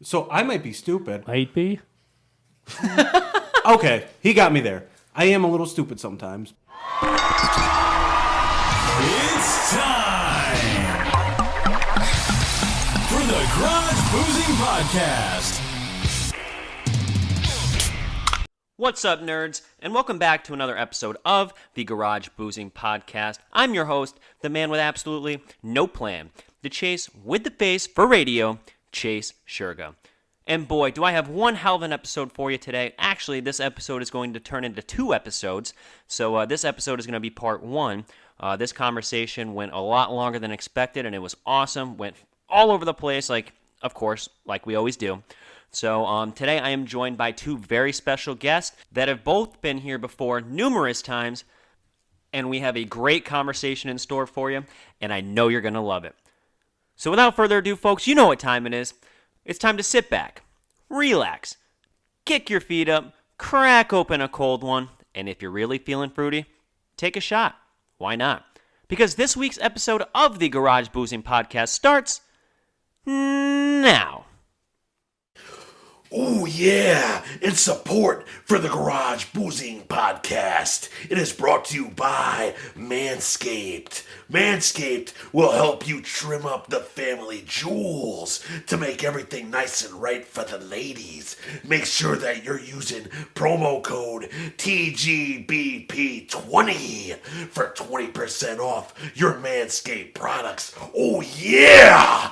So I might be stupid. Might be. Okay, he got me there. I am a little stupid sometimes. It's time for the Garage Boozing Podcast. What's up, nerds, and welcome back to another episode of the Garage Boozing Podcast. I'm your host, the man with absolutely no plan, the Chase with the face for radio, Chase Shurga. And boy, do I have one hell of an episode for you today. Actually, this episode is going to turn into 2 episodes, so this episode is going to be part 1. This conversation went a lot longer than expected, and it was awesome. Went all over the place, of course, like we always do. So today I am joined by 2 very special guests that have both been here before numerous times, and we have a great conversation in store for you, and I know you're going to love it. So without further ado, folks, you know what time it is. It's time to sit back, relax, kick your feet up, crack open a cold one, and if you're really feeling fruity, take a shot. Why not? Because this week's episode of the Garage Boozing Podcast starts now. Oh, yeah, in support for the Garage Boozing Podcast, it is brought to you by Manscaped. Manscaped will help you trim up the family jewels to make everything nice and right for the ladies. Make sure that you're using promo code TGBP20 for 20% off your Manscaped products. Oh, yeah!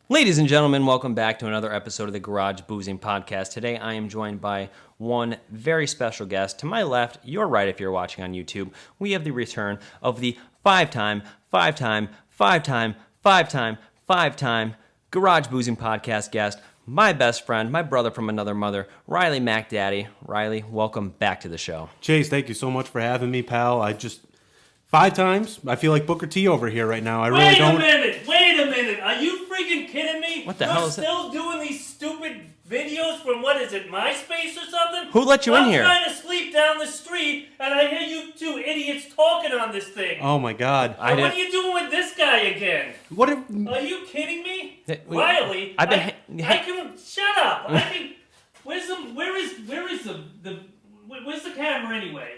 Ladies and gentlemen, welcome back to another episode of the Garage Boozing Podcast. Today I am joined by one very special guest. To my left, your right if you're watching on YouTube, we have the return of the five-time Garage Boozing Podcast guest, my best friend, my brother from another mother, Riley MacDaddy. Riley, welcome back to the show. Chase, thank you so much for having me, pal. 5 times? I feel like Booker T over here right now. Wait a minute! Are you freaking kidding me? What the hell is You're still doing these stupid videos from, what is it, MySpace or something? Who let you in here? I'm trying to sleep down the street, and I hear you 2 idiots talking on this thing. Oh my God. What are you doing with this guy again? What? Are you kidding me? Riley, Riley, shut up. Where's the camera anyway?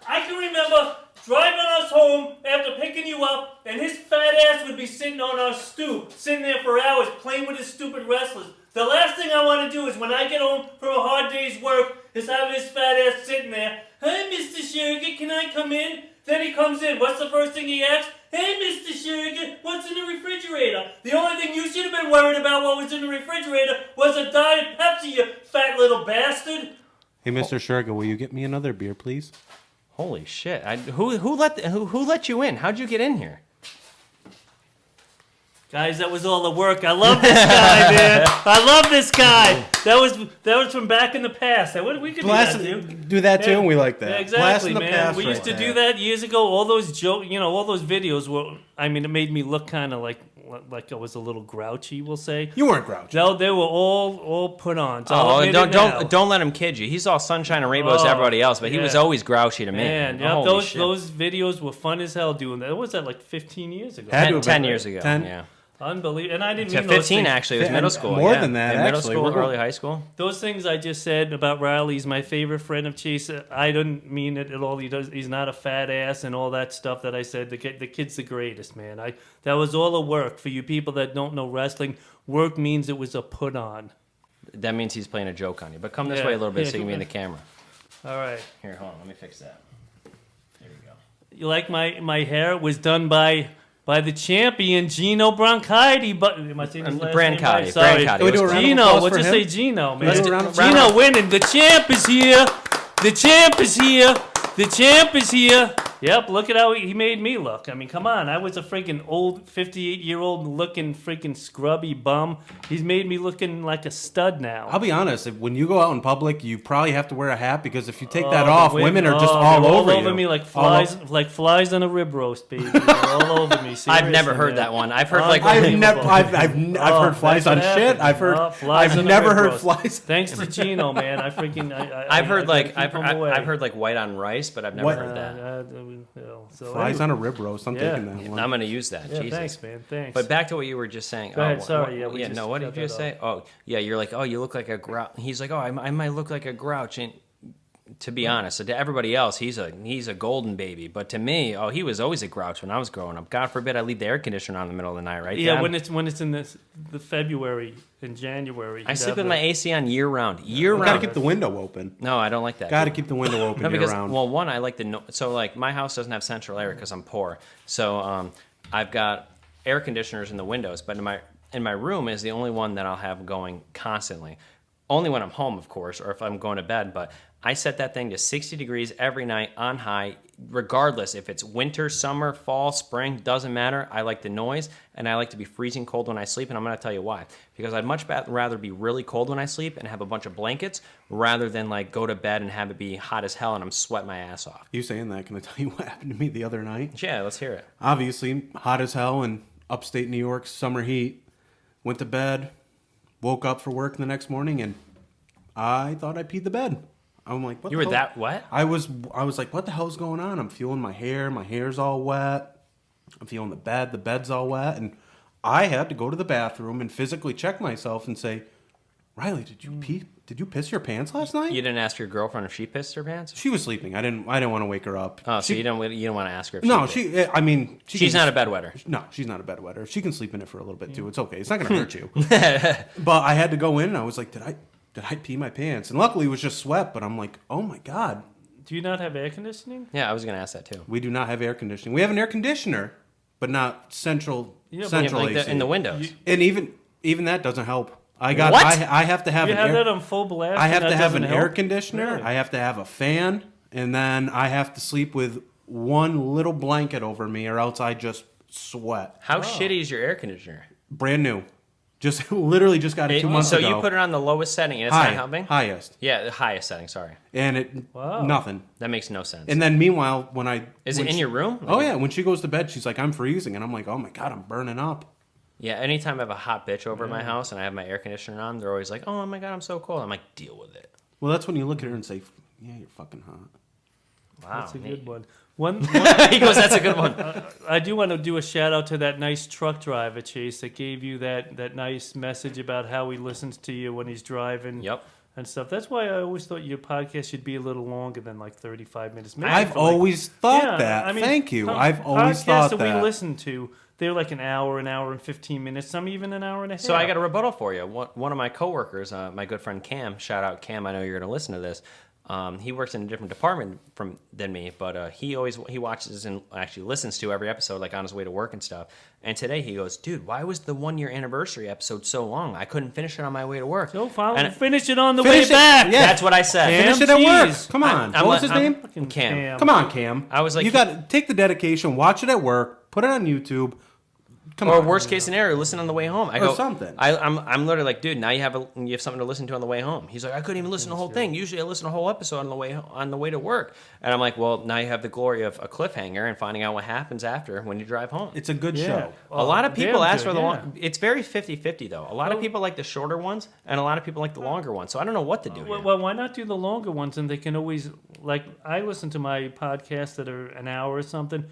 I can remember driving us home after picking you up, and his fat ass would be sitting on our stoop, sitting there for hours playing with his stupid wrestlers. The last thing I want to do is when I get home from a hard day's work is have his fat ass sitting there. Hey, Mr. Shurga, can I come in? Then he comes in. What's the first thing he asks? Hey, Mr. Shurga, what's in the refrigerator? The only thing you should have been worried about what was in the refrigerator was a Diet Pepsi, you fat little bastard. Hey, Mr. Shurga, will you get me another beer, please? Holy shit! Who let you in? How'd you get in here? Guys, that was all the work. I love this guy, man. I love this guy. That was from back in the past. We could do that too, and we like that. Yeah, exactly, man. Past We used to do that years ago. All those all those videos were. I mean, it made me look kind of like I was a little grouchy, we'll say. You weren't grouchy. No, they were all put on. So don't let him kid you. He's all sunshine and rainbows to everybody else, but he was always grouchy to me. Man, those videos were fun as hell doing that. What was that, like 15 years ago? 10 years ago. 10? Yeah. Unbelievable. And I didn't mean 15 actually. It was middle school. More than that, middle actually. school, early high school. Those things I just said about Riley, he's my favorite friend of Chase. I don't mean it at all. He's not a fat ass and all that stuff that I said. The kid's the greatest, man. That was all a work. For you people that don't know wrestling, work means it was a put on. That means he's playing a joke on you. But come this way a little bit so you can be in the camera. All right. Here, hold on. Let me fix that. There you go. You like my hair? It was done by the champion Gino Bronchitti, but am I saying his last name right? Sorry, Gino. We'll just say Gino, man. Gino winning. The champ is here. The champ is here. The champ is here. Yep, look at how he made me look. I mean, come on. I was a freaking old 58-year-old looking freaking scrubby bum. He's made me looking like a stud now. I'll be honest. When you go out in public, you probably have to wear a hat because if you take that off, women are just all over me like flies on a rib roast, baby. They're all over me. Seriously, I've never heard that one. I've heard I've heard flies on shit. I've never heard flies. Thanks to Gino, man. I've heard white on rice, but I've never heard that. So Flies anyway. on a rib roast. I'm Yeah. taking that one. I'm going to use that. Yeah, Jesus. thanks, man. Thanks. But back to what you were just saying. Go ahead, sorry, yeah, we yeah, just no, what did cut you just that say? Oh, yeah, you're like, oh, you look like a grouch. He's like, oh, I might look like a grouch. And to be honest, so to everybody else, he's a golden baby. But to me, he was always a grouch when I was growing up. God forbid I leave the air conditioner on in the middle of the night, right? yeah, Dad? when it's in the February and January. I you'd sleep have with my AC on year round. Year Got to round. keep the window open. No, I don't like that. Got to keep the window open No, year because round. well, one, I like the so like my house doesn't have central air because I'm poor. So I've got air conditioners in the windows, but in my room is the only one that I'll have going constantly. Only when I'm home, of course, or if I'm going to bed. But I set that thing to 60 degrees every night on high, regardless if it's winter, summer, fall, spring, doesn't matter. I like the noise, and I like to be freezing cold when I sleep, and I'm going to tell you why. Because I'd much rather be really cold when I sleep and have a bunch of blankets rather than like go to bed and have it be hot as hell and I'm sweating my ass off. You saying that? Can I tell you what happened to me the other night? Yeah, let's hear it. Obviously, hot as hell in upstate New York, summer heat. Went to bed, woke up for work the next morning, and I thought I peed the bed. I'm like, what You the were hell? that wet? I was like, what the hell's going on? I'm feeling my hair's all wet. I'm feeling the bed's all wet, and I had to go to the bathroom and physically check myself and say, Riley, did you pee? Did you piss your pants last night? You didn't ask your girlfriend if she pissed her pants? She was sleeping. I didn't want to wake her up. Oh, so you don't want to ask her if No, she did. I mean, She's not a bedwetter. No, she's not a bedwetter. She can sleep in it for a little bit too. It's okay. It's not going to hurt you. But I had to go in and I was like, did I pee my pants? And luckily it was just sweat, but I'm like, oh my God. Do you not have air conditioning? Yeah, I was going to ask that too. We do not have air conditioning. We have an air conditioner, but not central Yeah, but central Like AC. in the windows. And even that doesn't help. I What? have to have You an have air, that on full blast. I and have that to have an doesn't air help? conditioner. Really? I have to have a fan, and then I have to sleep with one little blanket over me, or else I just sweat. How shitty is your air conditioner? Brand new, just literally just got it 2 months so ago. you put it on the lowest setting and it's High, not helping? highest, Yeah, the highest setting, sorry. and it nothing. That makes no sense. And then meanwhile, when Is it when in she- your room? Oh yeah, when she goes to bed, she's like, "I'm freezing," and I'm like, "Oh my God, I'm burning up." Yeah, anytime I have a hot bitch over at my house and I have my air conditioner on, they're always like, oh my God, I'm so cold. I'm like, deal with it. Well, that's when you look at her and say, "Yeah, you're fucking hot." Wow. That's a neat. good one. One, He goes, that's a good one. I do want to do a shout out to that nice truck driver, Chase, that gave you that nice message about how he listens to you when he's driving. Yep. And stuff. That's why I always thought your podcast should be a little longer than like 35 minutes. Maybe I've for, like- always thought Yeah, that. I mean, Thank you. po- I've always podcasts thought that that. we listen to, they're like an hour and 15 minutes. Some even an hour and a half. So I got a rebuttal for you. One of my coworkers, my good friend Cam, shout out Cam, I know you're going to listen to this. He works in a different department than me, but he watches and actually listens to every episode, like on his way to work and stuff. And today he goes, dude, why was the 1 year anniversary episode so long? I couldn't finish it on my way to work. So And- finish it on the Finish way it, back. yeah. That's what I said. Cam, Finish it at work. jeez. Come on. I'm What was like- his name? Fucking Cam. Come on, Cam. I was like- you got to take the dedication, watch it at work, put it on YouTube. Come Or on. worst case scenario, listen on the way home. I Or go something. I'm literally like, dude, now you have something to listen to on the way home. He's like, I couldn't even listen to the whole thing. Usually I listen to a whole episode on the way to work. And I'm like, well, now you have the glory of a cliffhanger and finding out what happens after when you drive home. It's a good Yeah. show. A lot of people damn ask good, for the yeah. long. It's very 50-50 though. A lot of people like the shorter ones, and a lot of people like the longer ones. So I don't know what to do here. Well, why not do the longer ones? And they can always, like, I listen to my podcasts that are an hour or something.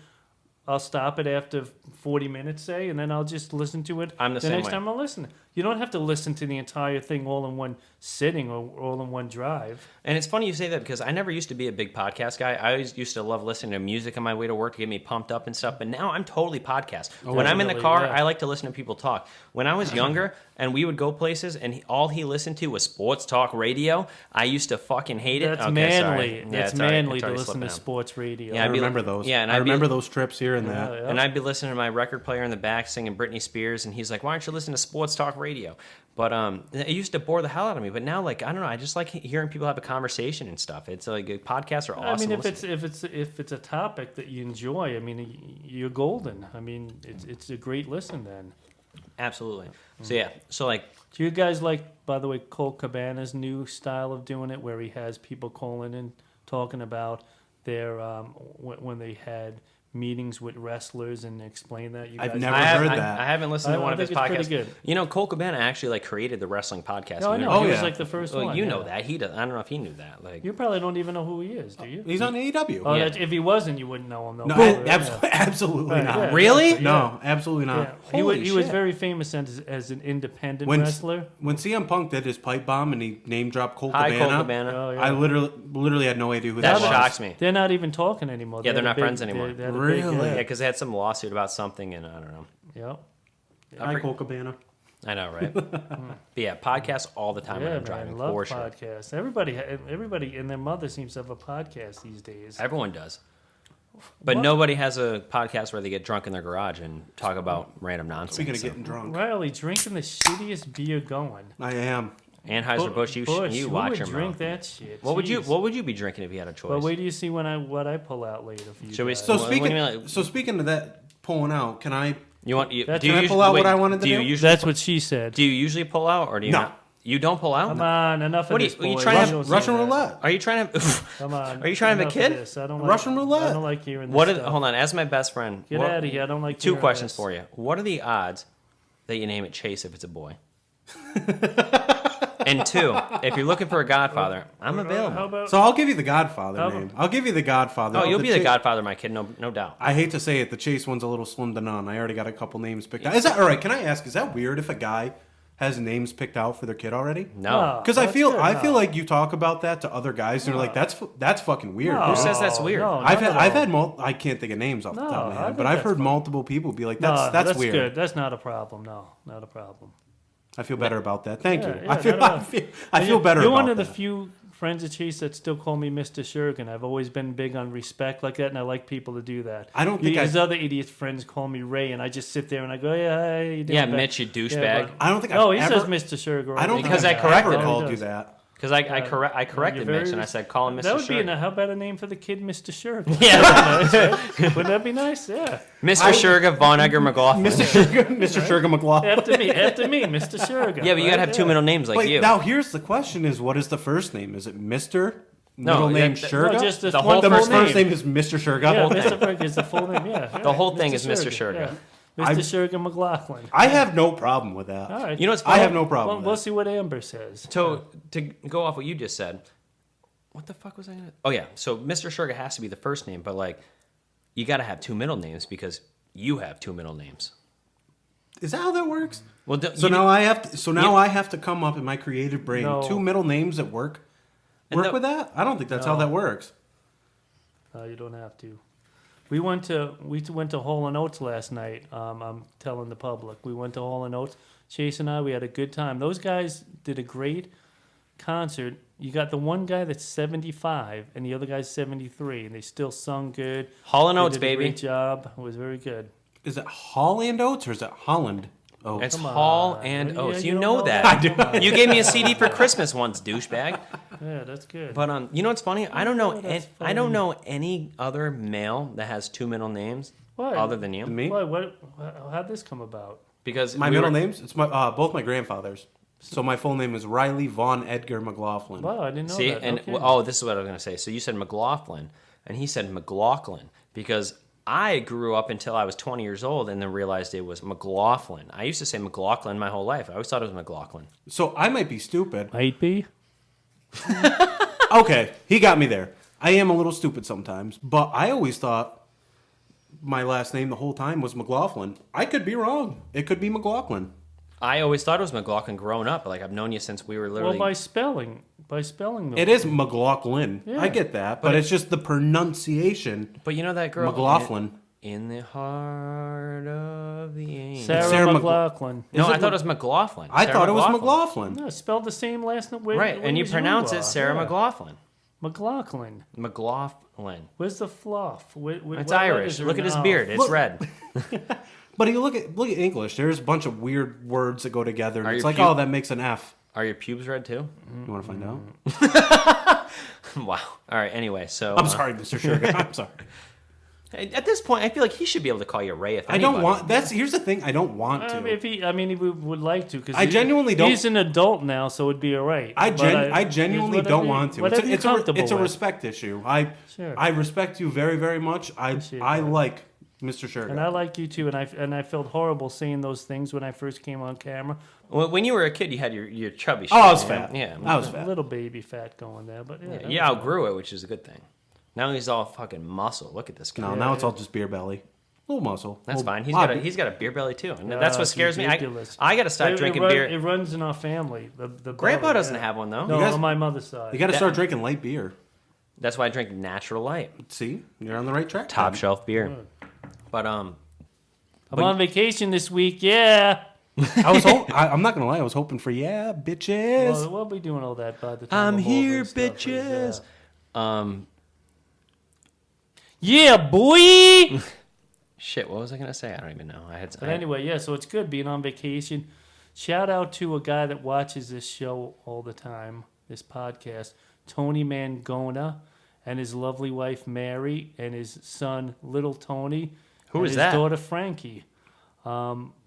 I'll stop it after 40 minutes, say, and then I'll just listen to it I'm the same next way. time I'll listen. You don't have to listen to the entire thing all in one sitting or all in one drive. And it's funny you say that because I never used to be a big podcast guy. I always used to love listening to music on my way to work to get me pumped up and stuff. But now I'm totally podcast. When I'm in the Definitely, car, yeah. I like to listen to people talk. When I was younger and we would go places and all he listened to was sports talk radio, I used to fucking hate it. That's Okay, manly. sorry. Yeah, That's it's already- manly it's to already listen to slipping out. sports radio. Yeah, I I'd be remember like- those. yeah, and I I'd be- remember those trips here and that. Yeah. And I'd be listening to my record player in the back singing Britney Spears, and he's like, "Why aren't you listening to sports talk radio?" But it used to bore the hell out of me. But now, like, I don't know, I just like hearing people have a conversation and stuff. It's like podcasts are awesome. I mean, to listen to. if it's a topic that you enjoy, I mean, you're golden. I mean, it's a great listen then. Absolutely. So yeah, so like, Do you guys like, by the way, Colt Cabana's new style of doing it, where he has people calling in talking about their when they had meetings with wrestlers and explain that? You I've guys never do? heard that. I haven't listened to I one of his think it's pretty podcasts. good. You know, Cole Cabana actually like created the wrestling podcast. No, I know. Oh, he was yeah. like the first Well, one. you yeah. know that. He does. I don't know if he knew that. Like, You probably don't even know who he is, do you? He's on AEW. Oh, Yeah. if he wasn't, you wouldn't know him. Though. No, Yeah. absolutely Right, not. yeah. Really? Yeah. No, absolutely Yeah. not. He was Holy shit. very famous as an independent When wrestler. when CM Punk did his pipe bomb and he name dropped Cole hi, Cabana, Cole Cabana. Oh, yeah. I literally had no idea who That that was. shocks me. They're not even talking anymore. Yeah, They they're had a not big- friends anymore. they had a big- Really? Yeah, because they had some lawsuit about something, and I don't know. Yep. Hi, Cole Cabana. I know, right? But yeah, podcasts all the time when Yeah, I'm driving, man, love for sure. podcasts. Everybody and their mother seems to have a podcast these days. Everyone does. But What? nobody has a podcast where they get drunk in their garage and talk about random nonsense. Speaking of so. getting drunk, Riley drinking the shittiest beer going. I am. Anheuser-Busch, you who watch would your drink mouth. that shit? What would Jeez. you be drinking if you had a choice? Well, wait till you see what I pull out later for you. Should we guys. So What do you speaking, mean, like- so speaking of that pulling out, can I? You want you? That's- Do you Can I pull usually- out what wait, I wanted to do? You do? usually That's what she said. do you usually pull out or do you No. not? You don't pull out. Come on, enough What of are this. you- are you boys. trying to have don't say Russian that. roulette. Are you trying to? Come on. Are you trying to have a enough of kid? this. I don't like, Russian roulette. I don't like hearing this What? Are, stuff. hold on. As my best friend, Get what- out of here. I don't like Two hearing questions this. for you. What are the odds that you name it Chase if it's a boy? And two, if you're looking for a godfather, I'm How available. about So I'll give you the Godfather How- name. I'll give you the Godfather. Oh, you'll be the Cha- godfather, my kid. No doubt. I hate to say it, the Chase one's a little slim to none. I already got a couple names picked out. Is that all right? Can I ask? Is that weird if a guy has names picked out for their kid already? No. Because I That's feel good, I no. feel like you talk about that to other guys, and they're like, that's fucking weird. No, dude." says that's weird? No, I've not had at all. I can't think of names off the No, top of my I head, think but I've that's heard fine. multiple people be like, No, that's weird. good. That's not a problem. No, not a problem. I feel better about that. Thank you. Yeah, I feel not at all. I feel better You're about one of the that. few friends of Chase that still call me Mr. Shurgan. I've always been big on respect like that, and I like people to do that. I don't think his other idiot friends call me Ray, and I just sit there and I go, "Yeah, how you doing, Yeah, back?" Mitch, you Yeah, douchebag. but- I don't think No, I've he ever, says Mr. Shurgan. I don't think Because I've I corrected ever him. called He you does. that. Because I corrected You're Mitch and I said, call him Mr. That would be Shurga. how about a name for the kid, Mr. Shurgan? Yeah. Wouldn't that be nice? Yeah. Mr. Shurga, Von Egger, McLaughlin. Mr. Sugar McLaughlin. After me, Mr. Shurgan. Yeah, but you gotta have two middle names like Wait, you. now here's the question: is what is the first name? Is it Mr. No, Middle name that- Shurga? No, just this The one whole the first first name. name is Mr. Shurga. Yeah, whole Mr. thing. Shurgan is the full name. Yeah. The whole thing is Mr. Shurga. Yeah. Mr. Shurgan McLaughlin. I have no problem with that. All right. You know what's I funny? have no problem. Well, with we'll that. see what Amber says. So to go off what you just said, what the fuck was I gonna? Oh yeah, so Mr. Shurga has to be the first name, but like, you got to have two middle names because you have two middle names. Is that how that works? Well, So now I have to. So now I have to come up in my creative brain No. two middle names that work. And Work the- with that? I don't think that's how No. that works. No, you don't have to. We went to Hall and Oates last night. I'm telling the public. We went to Hall and Oates. Chase and I, we had a good time. Those guys did a great concert. You got the one guy that's 75 and the other guy's 73, and they still sung good. Hall and They Oates, did a baby. Great job. It was very good. Is it Holland Oats or is it Holland Oats? It's Come Hall on. and Yeah, Oates. you You don't know know that. that? You gave me a CD for Christmas once, douchebag. Yeah, that's good. But you know what's funny? I don't know. Oh, that's I don't funny. know any other male that has two middle names What? other than you. Me? How'd this come about? Because My we middle were- names? It's both my grandfathers. So my full name is Riley Von Edgar McLaughlin. Wow, I didn't know See, that. and Okay. oh, this is what I was going to say. So you said McLaughlin, and he said McLaughlin because I grew up until I was 20 years old and then realized it was McLaughlin. I used to say McLaughlin my whole life. I always thought it was McLaughlin. So I might be stupid. Might be. Okay, he got me there. I am a little stupid sometimes, but I always thought my last name the whole time was McLaughlin. I could be wrong. It could be McLaughlin. I always thought it was McLaughlin growing up. Like I've known you since we were literally. Well, by spelling them. It is McLaughlin. Yeah. I get that, but it's just the pronunciation. But you know that girl McLaughlin. in the heart of the angel. Sarah, Sarah McLaughlin. No, Is it I thought it was McLaughlin. I Sarah thought it was McLaughlin. No, spelled the same last name. Right, and you pronounce it Sarah McLaughlin. McLaughlin. McLaughlin. Where's the fluff? It's Irish. Look at his beard. It's Look. red. But you look at English. There's a bunch of weird words that go together. And Are it's your like, pu- oh, that makes an F. Are your pubes red too? You want to find out? Mm. Wow. All right. Anyway, so I'm sorry, Mr. Sugar. I'm sorry. At this point, I feel like he should be able to call you Ray if I anybody. don't want. Here's the thing. I don't want to. If he would like to, because I genuinely don't. He's an adult now, so it'd be all right. I genuinely don't want to. Whatever you're comfortable It's a with. respect issue. I respect you very, very much. I that. like Mr. Sherga. And I like you too, and I felt horrible saying those things when I first came on camera. Well, when you were a kid, you had your chubby. Oh, I was shit, fat. Yeah, I was A fat. little baby fat going there, but yeah. You outgrew it, which is a good thing. Now he's all fucking muscle. Look at this guy. No, now it's all just beer belly. A little muscle. That's Little- fine. He's got a beer belly too, and that's what it's scares me. ridiculous. I got to stop drinking beer. It runs in our family. The Grandpa belly, doesn't have one though. No, You guys- on my mother's side. You got to start drinking light beer. That's why I drink Natural Light, See, you're on the right track. top then. shelf beer. But I'm on vacation this week. Yeah. I'm not gonna lie. I was hoping for bitches. Well, we'll be doing all that by the time I'm over here, and stuff, bitches. Yeah, boy. Shit, what was I gonna say? I don't even know. But anyway, yeah. So it's good being on vacation. Shout out to a guy that watches this show all the time, this podcast, Tony Mangona, and his lovely wife Mary, and his son Little Tony. Who and is his that? daughter Frankie.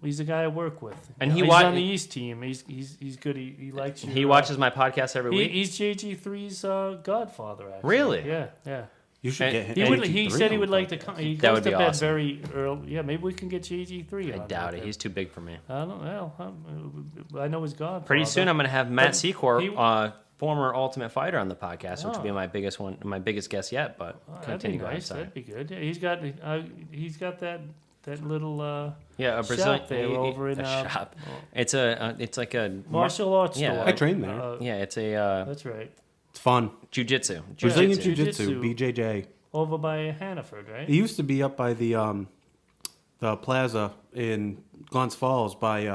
He's a guy I work with. And he's wa- on the East team. He's good. He likes you. He watches my podcast every week. He's JG3's godfather. Actually. Really? Yeah. You should And get. He said he would like to come. He That goes would to be bed awesome. very early. Yeah, maybe we can get JG3 I on. doubt with it. him. He's too big for me. I don't know. I know his godfather. Pretty soon, I'm gonna have Matt But Secor, he- former Ultimate Fighter, on the podcast, which will be Oh. my biggest guest yet. But That'd be continue. I'm nice. sorry. That'd be good. Yeah, he's got that little Yeah, a Brazilian shop there over in shop. It's like a martial arts yeah, store. I trained there. Yeah, it's a That's right. It's fun. jujitsu. Brazilian Jiu-jitsu. Jiu-Jitsu, BJJ. Over by Hannaford, right? It used to be up by the plaza in Glens Falls by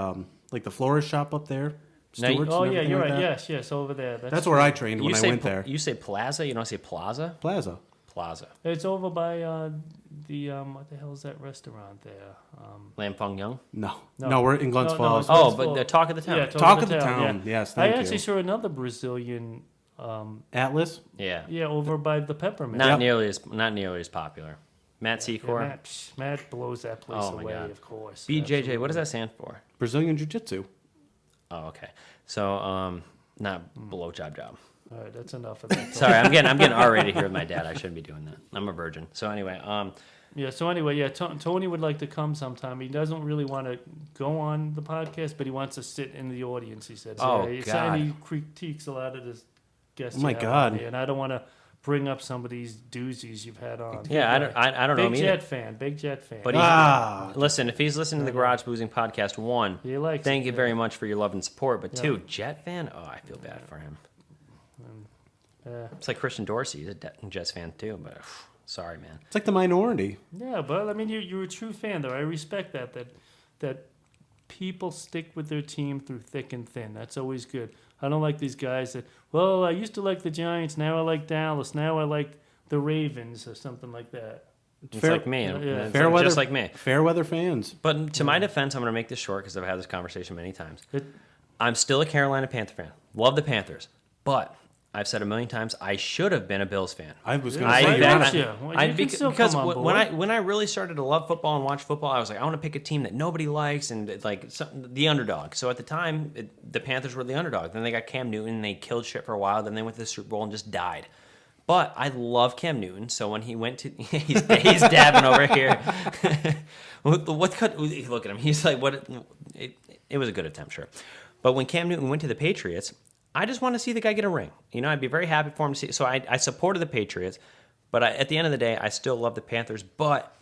like the florist shop up there. Now you- Stewart's Oh and yeah, everything you're like right. that. Yes, over there. That's where I trained when You I say went there. you say plaza. You don't say plaza. Plaza. Plaza. It's over by the what the hell is that restaurant there? Lam Fong Young. No, we're in Glens No, Falls. it's- Oh, but the Talk of the Town. Yeah, Talk of the Town. Yeah. Yes, I thank actually you. saw another Brazilian. Atlas. Yeah. Yeah, over by the Peppermint. Not Yep. nearly as popular. Matt Secor. Matt blows that place Oh, my away, God. of course. BJJ. What does that stand for? Brazilian Jiu-Jitsu. Oh, okay. So, not blowjob job. All right, that's enough of that. Sorry, I'm getting R-rated here with my dad. I shouldn't be doing that. I'm a virgin. So anyway, Yeah. So anyway, yeah, Tony would like to come sometime. He doesn't really want to go on the podcast, but he wants to sit in the audience. He said. Oh, He said God. he critiques a lot of the guests. Oh, my you have God. on here, and I don't want to bring up some of these doozies you've had on. yeah, I don't know Big him either. Big Jet fan. But listen, if he's listening to the Garage Boozing podcast, one, He likes thank it, you yeah. very much for your love and support. But two, Jet fan, oh, I feel bad for him. It's like Christian Dorsey, he's a Jets fan too. But sorry, man. It's like the minority. Yeah, but I mean, you're a true fan, though. I respect that people stick with their team through thick and thin. That's always good. I don't like these guys that, well, I used to like the Giants, now I like Dallas, now I like the Ravens, or something like that. It's Fair- like me. Yeah. It's Fair like- weather, just like me. Fair weather fans. But to my defense, I'm going to make this short because I've had this conversation many times. It- I'm still a Carolina Panther fan. Love the Panthers. But I've said a million times, I should have been a Bills fan. I was going to I say bet you're you. not- Well, you can still because come on when I really started to love football and watch football, I was like, I want to pick a team that nobody likes and like the underdog. So at the time, the Panthers were the underdog. Then they got Cam Newton and they killed shit for a while. Then they went to the Super Bowl and just died. But I love Cam Newton, so when he went to he's dabbing over here. Look at him. He's like, what? It was a good attempt, sure. But when Cam Newton went to the Patriots, I just want to see the guy get a ring. You know, I'd be very happy for him to see. So I supported the Patriots, but at the end of the day, I still love the Panthers. But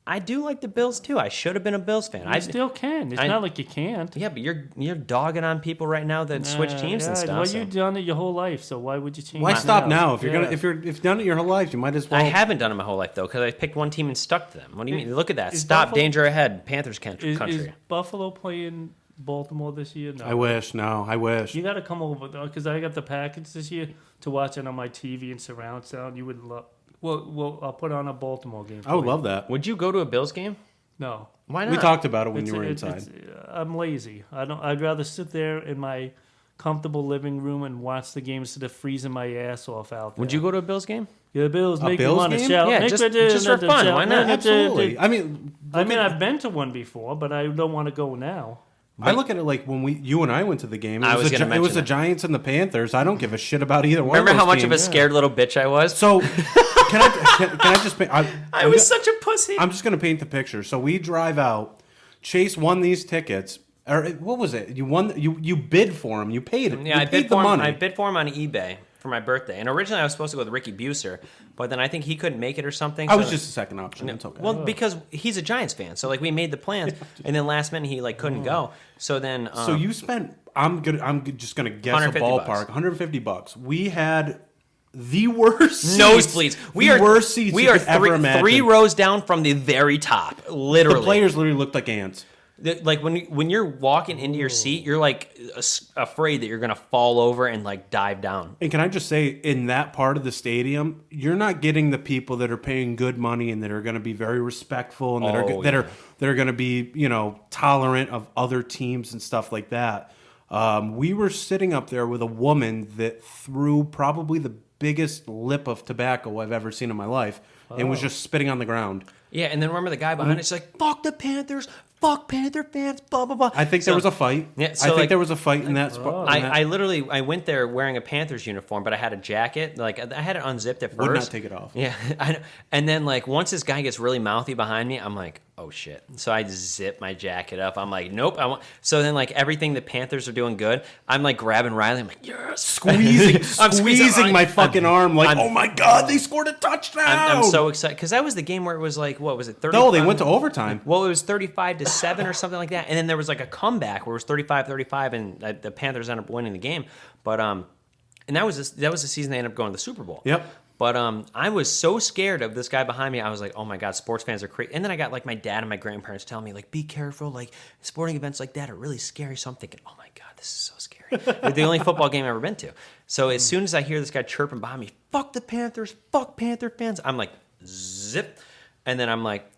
I do like the Bills too. I should have been a Bills fan. You still can. It's not like you can't. Yeah, but you're dogging on people right now that switch teams and stuff. Well, so. you've done it your whole life, so why would you change? Why it stop now? If you're Yeah. gonna, if you've done it your whole life, you might as well. I haven't done it my whole life though, because I picked one team and stuck to them. What do you mean? Look at that! is Stop, Buffalo- danger ahead, Panthers country. Is Buffalo playing Baltimore this year? No. I wish. No, I wish. You got to come over because I got the package this year to watch it on my TV and surround sound. You would love. Well, I'll put on a Baltimore game. I would love that. Would you go to a Bills game? No, Why not? We talked about it when It's- you were it's- inside. I'm lazy. I'd rather sit there in my comfortable living room and watch the game instead of freezing my ass off out there. Would you go to a Bills game? Yeah, Bills make Bills me want to game? shout. Yeah, Make just me do- for fun. shout. Why not? Absolutely. I mean, I've been to one before, but I don't want to go now. I look at it like when you and I went to the game. I was It gonna was mention the that. Giants and the Panthers. I don't give a shit about either one. Remember of those how much of a teams. scared little bitch I was? So can I just? I was such a pussy. I'm just gonna paint the picture. So we drive out. Chase won these tickets. Or what was it? You won. You bid for them. You paid it. Yeah, you I paid bid the for him. money. I bid for him on eBay for my birthday, and originally I was supposed to go with Ricky Buser, but then I think he couldn't make it or something. I so was then- just a second option. It's okay. Well, because he's a Giants fan, so like we made the plans, and then last minute he like couldn't go. So then, so you spent. I'm just gonna guess a 150 ballpark. bucks. $150. We had the worst seats, nosebleeds. We are worst seats. We you are could ever imagine. three rows down from the very top, literally. The players literally looked like ants. Like when you're walking into your seat, you're like afraid that you're gonna fall over and like dive down. And can I just say, in that part of the stadium, you're not getting the people that are paying good money and that are going to be very respectful and that are going to be tolerant of other teams and stuff like that. We were sitting up there with a woman that threw probably the biggest lip of tobacco I've ever seen in my life and was just spitting on the ground. Yeah, and then remember the guy behind us like, "Fuck the Panthers, fuck Panther fans," blah blah blah. I think there was a fight. Yeah, so I think like- there was a fight in that spot. I literally went there wearing a Panthers uniform, but I had a jacket. Like I had it unzipped at first. Would not take it off. Yeah, and then like once this guy gets really mouthy behind me, I'm like, oh shit. So I zip my jacket up. I'm like, nope. So then like everything the Panthers are doing good, I'm like grabbing Riley. I'm like, yes, squeezing my fucking arm like, oh my god, they scored a touchdown. I'm so excited because that was the game where it was like, what was it? 35? No, they went to overtime. Well, it was 35-7 or something like that, and then there was like a comeback where it was 35-35, and the Panthers ended up winning the game. But and that was the season they ended up going to the Super Bowl. Yep. But I was so scared of this guy behind me. I was like, oh my god, sports fans are crazy. And then I got like my dad and my grandparents telling me like, be careful, like sporting events like that are really scary. So I'm thinking, oh my god, this is so scary. It's the only football game I've ever been to. So as soon as I hear this guy chirping behind me, fuck the Panthers, fuck Panther fans, I'm like, zip, and then I'm like.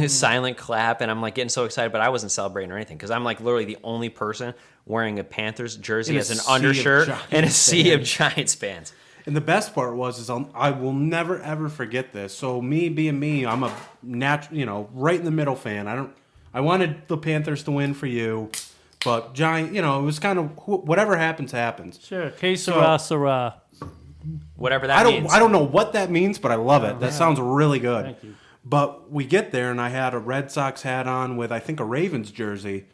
Silent clap, and I'm like getting so excited, but I wasn't celebrating or anything because I'm like literally the only person wearing a Panthers jersey In a as an sea of undershirt Giants and a sea of fans. Giants fans. And the best part was I will never ever forget this. So me being me, I'm a right in the middle fan. I wanted the Panthers to win for you, but Giant, it was kind of whatever happens. Sure, que sera, sera. Whatever that means. I don't know what that means, but I love it. That sounds really good. Thank you. But we get there, and I had a Red Sox hat on with, I think, a Ravens jersey.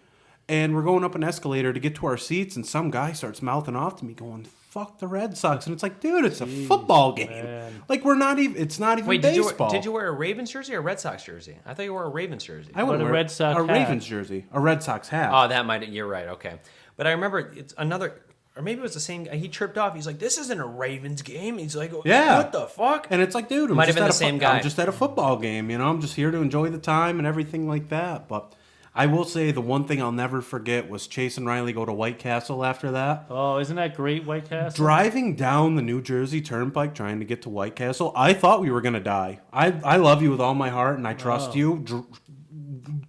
And we're going up an escalator to get to our seats, and some guy starts mouthing off to me going, fuck the Red Sox. And it's like, dude, it's a football game. Man. Like, it's not even Wait, baseball. did you wear a Ravens jersey or a Red Sox jersey? I thought you wore a Ravens jersey. I wouldn't Or a wear Red Sox a hat. Ravens jersey, a Red Sox hat. Oh, that might. You're right. Okay, but I remember it's another, or maybe it was the same guy. He tripped off. He's like, "This isn't a Ravens game." He's like, Yeah. what the fuck?" And it's like, dude, Might have been at the same guy. I'm just at a football game, I'm just here to enjoy the time and everything like that. But I will say the one thing I'll never forget was Chase and Riley go to White Castle after that. Oh, isn't that great, White Castle? Driving down the New Jersey Turnpike trying to get to White Castle, I thought we were going to die. I love you with all my heart, and I trust you.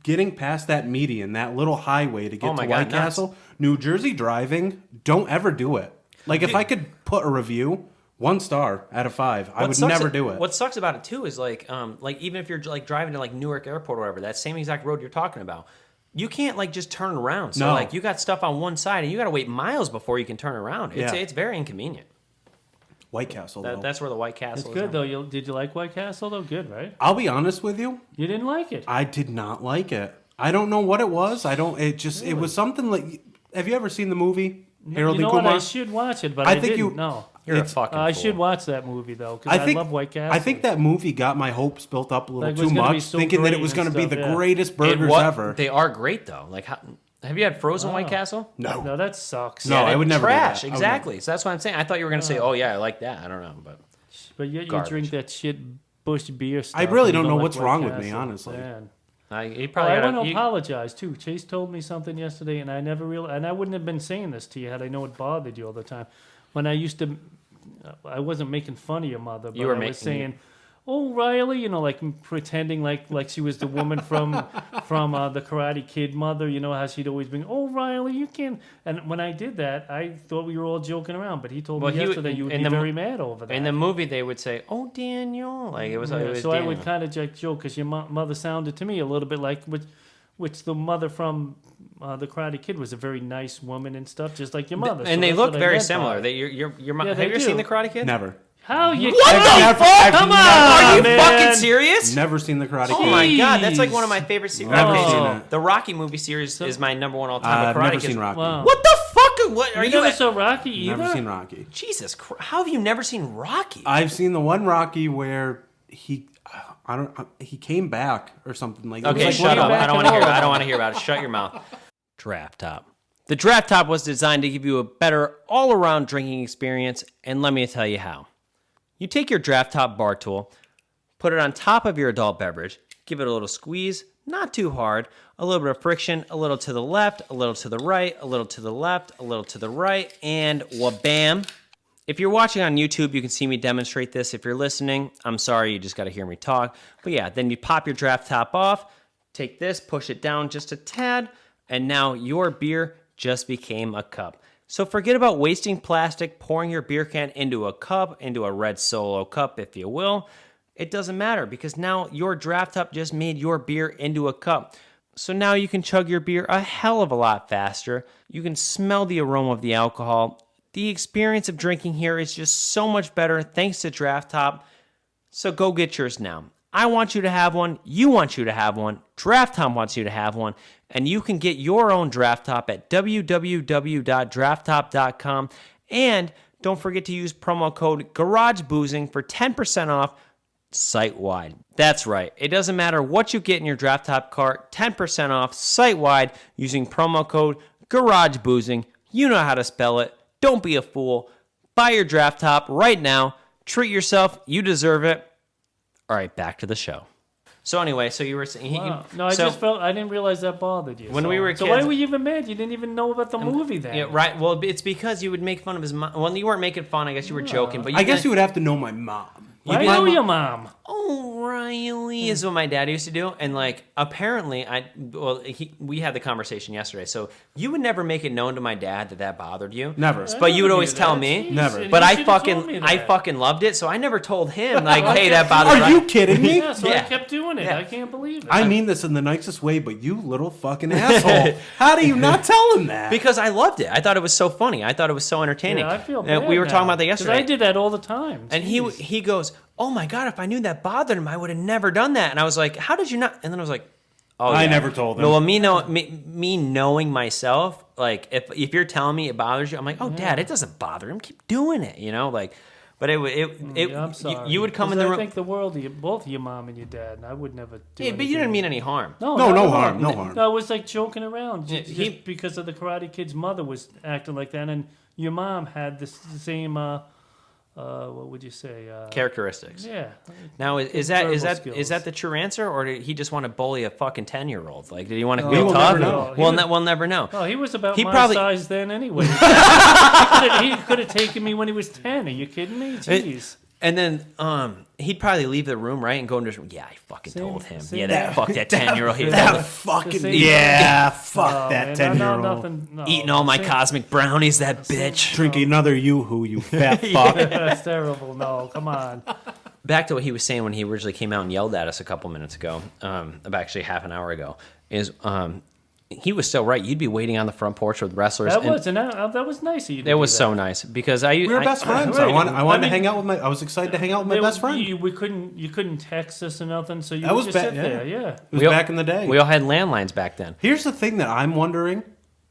Getting past that median, that little highway to get Oh my to God, White nuts. Castle, New Jersey driving, don't ever do it. Like, if I could put a review, 1 star out of 5, I would never do it. What sucks about it too is like even if you're like driving to like Newark Airport or whatever, that same exact road you're talking about, you can't like just turn around. So No. like you got stuff on one side and you got to wait miles before you can turn around. Yeah. It's very inconvenient. White Castle, though. That's where the White Castle It's is. good, though. Did you like White Castle, though? Good, right? I'll be honest with you. You didn't like it. I did not like it. I don't know what it was. It was something like, have you ever seen the movie Harold You know and what? Kumar? I should watch it, but I I, think didn't. you- No. You're a It's- fucking I fool. should watch that movie, though, because I love White Castle. I think that movie got my hopes built up a little Like, it was too gonna be much, so thinking that it great was and going to be stuff, the yeah. greatest burgers ever. They are great though. Like, have you had frozen White Oh. Castle? No. No, that sucks. No, I would never do Trash, that. I would exactly. So that's what I'm saying. I thought you were gonna say, "Oh yeah, I like that." I don't know, but But yet you Garbage. drink that shit Bush beer stuff. I really and you don't know like what's White wrong with me, Castle. honestly. Man. he Oh, probably. I had want a- to you- apologize too. Chase told me something yesterday, and I never realized, and I wouldn't have been saying this to you had I known it bothered you all the time. When I used to, I wasn't making fun of your mother, but You were I was making- saying, "Oh, Riley," like pretending like she was the woman from the Karate Kid mother. You know how she'd always been, "Oh, Riley, you can't." And when I did that, I thought we were all joking around. But he told me yesterday you would be very mad over that. In the movie, they would say, "Oh, Daniel," like it was. It was so Daniel. I would kind of joke because your mother sounded to me a little bit like which the mother from the Karate Kid was a very nice woman and stuff, just like your mother. And so they that's look what I very meant similar. by it. Your mom. Yeah, Have they you ever do. seen the Karate Kid? Never. How you? What the fuck? Come on! Are you man. fucking serious? Never seen the Karate Kid. Oh my god, that's like one of my favorite series. Never seen it. The Rocky movie series is my number one all time. I've Karate never Kid's- seen Rocky. Wow. What the fuck? What are You you? never saw Rocky either? Never seen Rocky. Jesus Christ! How have you never seen Rocky? I've seen the one Rocky where he came back or something like that. Okay, like shut looking up. back I don't at want to hear. all I of don't want to hear about it. Shut your mouth. Draft Top. The Draft Top was designed to give you a better all-around drinking experience, and let me tell you how. You take your Draft Top bar tool, put it on top of your adult beverage, give it a little squeeze, not too hard, a little bit of friction, a little to the left, a little to the right, a little to the left, a little to the right, and wha-bam. If you're watching on YouTube, you can see me demonstrate this. If you're listening, I'm sorry, you just got to hear me talk. But yeah, then you pop your Draft Top off, take this, push it down just a tad, and now your beer just became a cup. So forget about wasting plastic, pouring your beer can into a cup, into a red Solo cup, if you will. It doesn't matter because now your Draft Top just made your beer into a cup. So now you can chug your beer a hell of a lot faster. You can smell the aroma of the alcohol. The experience of drinking here is just so much better thanks to Draft Top. So go get yours now. I want you to have one. You want you to have one. Draft Top wants you to have one. And you can get your own Draft Top at www.drafttop.com. And don't forget to use promo code GARAGEBOOZING for 10% off site-wide. That's right. It doesn't matter what you get in your Draft Top cart, 10% off site-wide using promo code GARAGEBOOZING. You know how to spell it. Don't be a fool. Buy your Draft Top right now. Treat yourself. You deserve it. All right, back to the show. So anyway, so you were saying... Wow. No, I just felt... I didn't realize that bothered you. When we were So kids... why were you even mad? You didn't even know about the movie then. Yeah, right. Well, it's because you would make fun of his mom. Well, you weren't making fun. I guess you were joking. But I guess you would have to know my mom. I know your mom. Oh, Riley is what my dad used to do, and like apparently, we had the conversation yesterday. So you would never make it known to my dad that bothered you, Never. But you would never always knew tell that. me, Jeez, Never. and But you I should've told me fucking that. loved it, so I never told him like, hey, that bothered. Are Riley. you kidding me? Yeah, so Yeah. I kept doing it. Yeah. I can't believe it. I mean this in the nicest way, but you little fucking asshole. How do you not tell him that? Because I loved it. I thought it was so funny. I thought it was so entertaining. Yeah, I feel And bad we were now, talking about that 'cause yesterday. I did that all the time. And Jeez. he goes, "Oh my god, if I knew that bothered him, I would have never done that." And I was like, "How did you not?" And then I was like, "Oh, I yeah. never told him. No, well, me knowing myself, like if you're telling me it bothers you, I'm like, "Oh, Dad, it doesn't bother him. Keep doing it," you know, like. But Yeah, I'm sorry. you would come in 'Cause the I room. think the world of you, both your mom and your dad, and I would never do Yeah, but you anything. didn't mean any harm. No, not no at all. harm, no harm. No, it was like joking around. Yeah, Just because of the Karate Kid's mother was acting like that, and your mom had the same, what would you say? Characteristics. Yeah. Now is Verbal that skills. the true answer, or did he just want to bully a fucking 10-year-old? Like, did he want to We feel will tough? never know. We'll never know. Oh, he was about He my probably- size then anyway. He could have taken me when he was 10. Are you kidding me? Jeez. And then he'd probably leave the room, right, and go into his room. Yeah, I fucking told him. same- Yeah, that fuck that 10-year-old. He was That fucking same- yeah, fuck Oh, that man, 10-year-old. no, eating all my same- cosmic brownies. That bitch. Drinking another yoo-hoo, you fat fuck. That's terrible. No, come on. Back to what he was saying when he originally came out and yelled at us a couple minutes ago, about actually half an hour ago, is he was so right. You'd be waiting on the front porch with wrestlers. That and was nice of you. To it do was that. so nice because We were best friends. I Right. wanted I to mean- hang out with I was excited to hang out with my best friend. You couldn't text us or nothing, so you That would was just ba- sit yeah. there. Yeah. It was We all- back in the day. We all had landlines back then. Here's the thing that I'm wondering.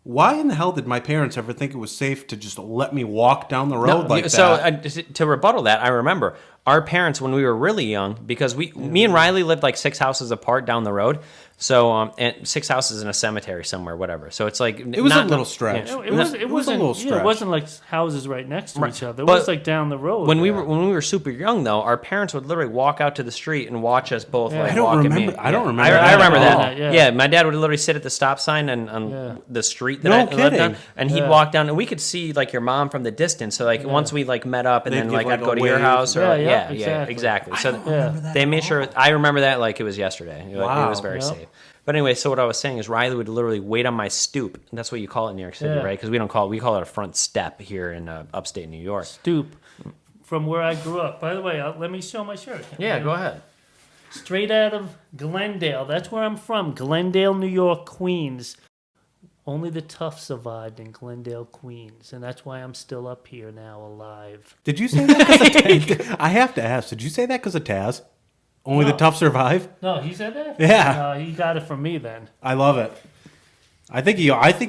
Why in the hell did my parents ever think it was safe to just let me walk down the road like so that? to rebuttal that, I remember our parents when we were really young, because me and Riley lived like 6 houses apart down the road. So and 6 houses in a cemetery somewhere, whatever. So it's like It was a little stretch. No, It was a wasn't, little yeah, stretch. it wasn't like houses right next to each other. It But was like down the road. When we there. were super young, though, our parents would literally walk out to the street and watch us both. Yeah. Like, I don't walk remember- And I don't yeah. remember I that remember at that. all. Yeah. Yeah. My dad would literally sit at the stop sign and on Yeah. the street that No I lived kidding. on, and he'd Yeah. walk down, and we could see like your mom from the distance. So like once we like met up, and They'd then give, like like, I'd go a to your wave. house, or Yeah, Yeah, exactly. So Yeah. they made sure. I remember that like it was yesterday. It was very Yep. safe. But anyway, so what I was saying is Riley would literally wait on my stoop. And that's what you call it in New York City, Yeah. right? Because we call it a front step here in upstate New York. Stoop. From where I grew up. By the way, let me show my shirt. Yeah, go ahead. Straight out of Glendale. That's where I'm from. Glendale, New York, Queens. Only the tough survived in Glendale, Queens. And that's why I'm still up here now, alive. Did you say that? 'Cause of Taz? I have to ask. Did you say that because of Taz? Only the No. tough survive. No, he said that? Yeah. He got it from me then. I love it. I think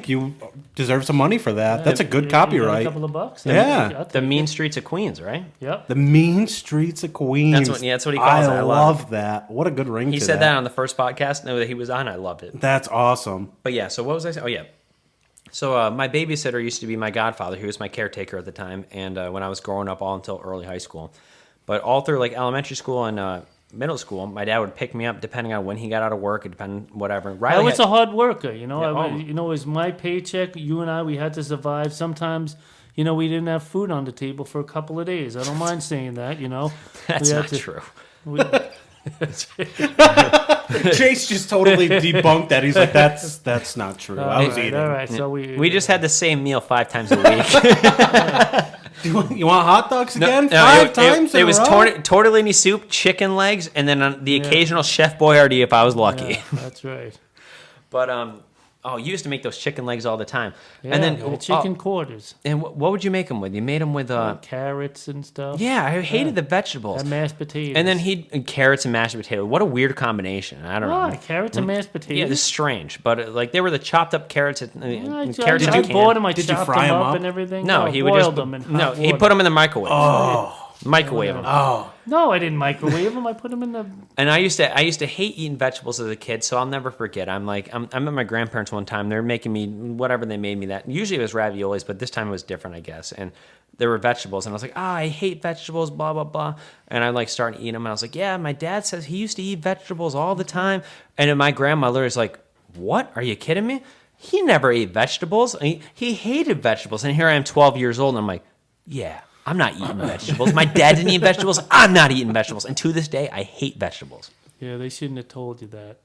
you deserve some money for that. That's a good You got copyright. a couple of bucks? Yeah. I'll The take mean it. streets of Queens, right? Yep. The mean streets of Queens. That's what he calls it. I I love love that. What a good ring. He to said that on the first podcast that he was on. I loved it. That's awesome. But yeah, so what was I saying? Oh, yeah. So my babysitter used to be my godfather. He was my caretaker at the time, and when I was growing up all until early high school. But all through like elementary school and middle school, my dad would pick me up depending on when he got out of work, depending whatever. I Riley was had- a hard worker, you know. Yeah, You know, it was my paycheck. You and I, we had to survive. Sometimes, you know, we didn't have food on the table for a couple of days. I don't mind saying that, you know. That's We had not to- true. we- Chase just totally debunked that. He's like, that's not true. I was eating. all right. So We just had the same meal 5 times a week. You want hot dogs again? No, Five times? It in was a row? tortellini soup, chicken legs, and then the occasional Chef Boyardee if I was lucky. Yeah, that's right. But you used to make those chicken legs all the time. Yeah, and then chicken quarters, And what would you make them with? You made them with carrots and stuff. yeah, I hated the vegetables. And mashed potatoes. And then carrots and mashed potato. What a weird combination. I don't Why? know. Carrots and mashed Yeah, potatoes. it's strange, but like they were the chopped up carrots. Carrots I in a can. bought them. I Did you chopped fry them 'em up up? and everything. No, he would just boiled them in hot no. He water. put them in the microwave. Microwave them. Oh, No, I didn't microwave them. I put them in the. And I used to hate eating vegetables as a kid, so I'll never forget. I'm at my grandparents one time. They're making me whatever they made me that. Usually it was raviolis, but this time it was different, I guess. And there were vegetables, and I was like, I hate vegetables, blah blah blah. And I like started eating them, and I was like, yeah, my dad says he used to eat vegetables all the time. And then my grandmother is like, what? Are you kidding me? He never ate vegetables. He hated vegetables. And here I am, 12 years old, and I'm like, yeah. I'm not eating vegetables. My dad didn't eat vegetables. I'm not eating vegetables. And to this day, I hate vegetables. Yeah, they shouldn't have told you that.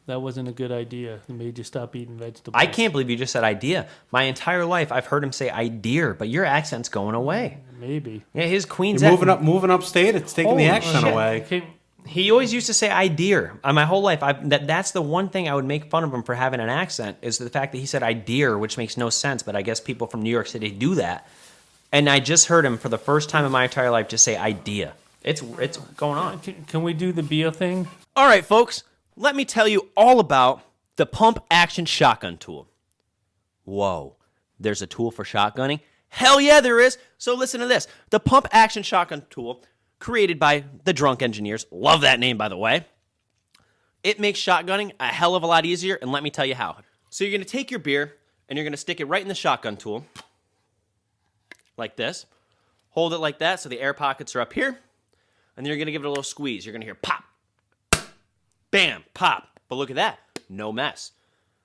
That wasn't a good idea. It made you stop eating vegetables. I can't believe you just said idea. My entire life, I've heard him say idea, but your accent's going away. Maybe. Yeah, his Queen's you're moving upstate. It's taking the Holy accent shit. away. Okay, He always used to say idea. My whole life, that's the one thing I would make fun of him for having an accent, is the fact that he said idea, which makes no sense, but I guess people from New York City do that. And I just heard him for the first time in my entire life just say idea. It's going on. Can we do the beer thing? All right, folks, let me tell you all about the pump action shotgun tool. Whoa, there's a tool for shotgunning? Hell yeah, there is. So listen to this. The pump action shotgun tool, created by the Drunk Engineers. Love that name, by the way. It makes shotgunning a hell of a lot easier, and let me tell you how. So you're going to take your beer, and you're going to stick it right in the shotgun tool. Like this. Hold it like that so the air pockets are up here. And then you're going to give it a little squeeze. You're going to hear pop. Bam. Pop. But look at that. No mess.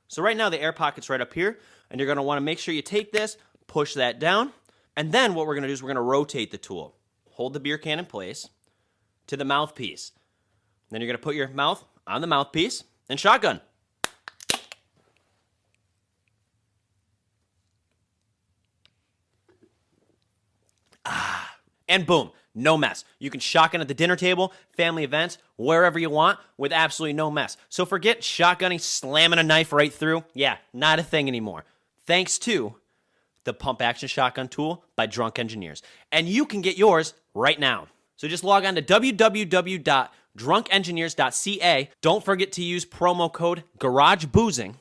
So right now the air pocket's right up here. And you're going to want to make sure you take this, push that down. And then what we're going to do is we're going to rotate the tool. Hold the beer can in place to the mouthpiece. Then you're going to put your mouth on the mouthpiece and shotgun. And boom, no mess. You can shotgun at the dinner table, family events, wherever you want with absolutely no mess. So forget shotgunning, slamming a knife right through. Yeah, not a thing anymore. Thanks to the pump action shotgun tool by Drunk Engineers. And you can get yours right now. So just log on to www.drunkengineers.ca. Don't forget to use promo code GARAGEBOOZING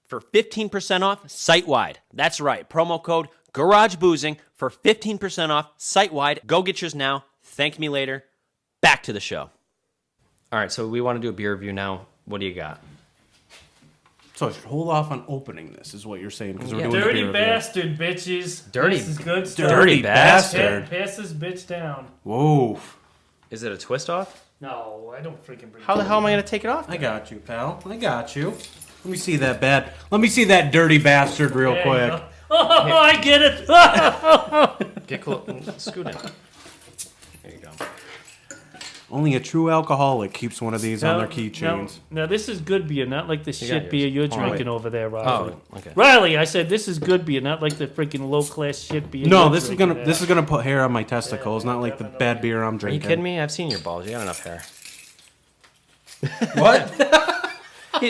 for 15% off site-wide. That's right, promo code GARAGEBOOZING for 15% off site-wide. Go get yours now. Thank me later. Back to the show. All right, so we want to do a beer review now. What do you got? So I should hold off on opening this, is what you're saying, because we're doing the Dirty beer review. bastard, bitches. Dirty- This is good stuff. Dirty bastard. Pass this bitch down. Whoa. Is it a twist off? No, I don't freaking bring How the hell am I going to take it off? I got you, pal. I got you. Let me see that Let me see that dirty bastard real There you quick. go. Oh, I get it. Get close. Scoot in. Here you go. Only a true alcoholic keeps one of these on their keychains. Now, this is good beer, not like the shit beer you're drinking over there, Riley. Oh, okay. Riley, I said this is good beer, not like the freaking low class shit beer. No, you're this is drinking. gonna put hair on my testicles, not like the bad beer I'm Are you drinking. kidding me? I've seen your balls. You got enough hair. What?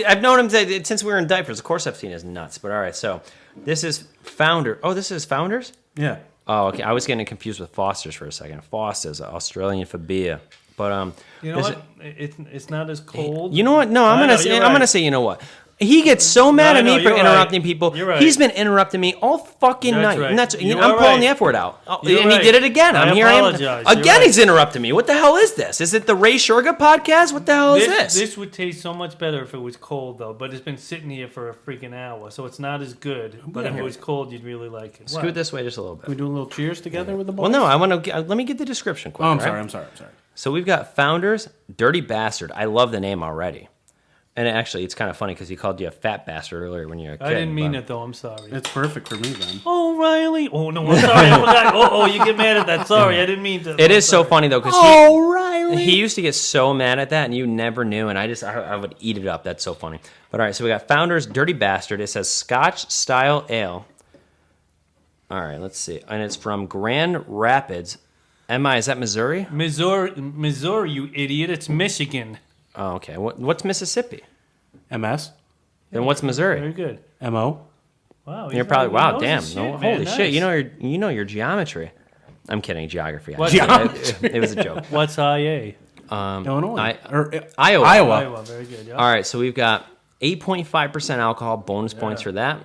I've known him since we were in diapers. Of course I've seen his nuts. But all right, so this is Founder. Oh, this is Founders? Yeah. Oh, okay. I was getting confused with Foster's for a second. Foster's, Australian for beer. But You know what? It's not as cold. You know what? No, I'm gonna say. You know what? He gets so mad at me for interrupting people. You're right. He's been interrupting me all fucking night, right. and that's You I'm are pulling right. the F word out. Oh, You're and he right. did it again. I Here I am apologize. You're again. right. He's interrupting me. What the hell is this? Is it the Ray Shurga podcast? What the hell is this? This would taste so much better if it was cold, though. But it's been sitting here for a freaking hour, so it's not as good. But if it was cold, you'd really like it. Scoot this way just a little Can we bit. do a little cheers together with the Well, boys? no, I want to. Let me get the description quick. Oh, I'm all right? sorry. I'm sorry. I'm sorry. So we've got Founders, Dirty Bastard. I love the name already. And actually, it's kind of funny because he called you a fat bastard earlier when you were a kid. I didn't mean but- it, though. I'm sorry. It's perfect for me then. Oh, Riley. Oh, no, I'm sorry. I forgot. Oh, you get mad at that. Sorry, I didn't mean to. It is so funny though because Riley. he used to get so mad at that, and you never knew, and I would eat it up. That's so funny. But all right, so we got Founders Dirty Bastard. It says Scotch style ale. All right, let's see, and it's from Grand Rapids. Is that Missouri? Missouri, you idiot. It's Michigan. Oh, okay. What's Mississippi? MS. Then what's Missouri? Very good. MO. Wow. You're probably he knows wow. Damn. his shit, No, man. holy Nice. shit. You know your geometry. I'm kidding. Geography. It was a joke. What's IA? Illinois. Iowa. Iowa. Very good. Yeah. All right, so we've got 8.5% alcohol, bonus points for that.